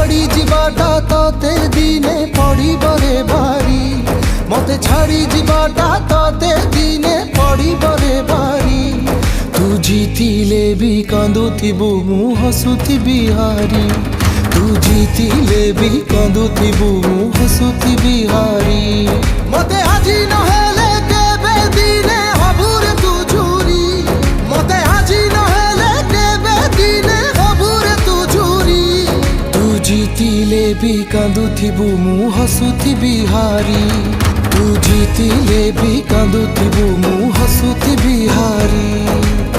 छाड़ी जीवाटा तोते दिने पड़िबरे भारी मते छाड़ी जीवाटा तोते दिने पड़िबरे भारी तू जीतिले भी कांदुथिबु मु हसुथिबि हारी तू जीतिले भी कांदुथिबु मु हसुथिबि हारी मते आजी नहेले केबे दिने हबुरे तू झुरी मते आजी नहेले केबे दिने हबुरे तू झुरी तू जीतिले भी कांदुथिबु मु हसुथिबि हारी तू जीतिले भी कांदुथिबु मु हसुथिबि हारी।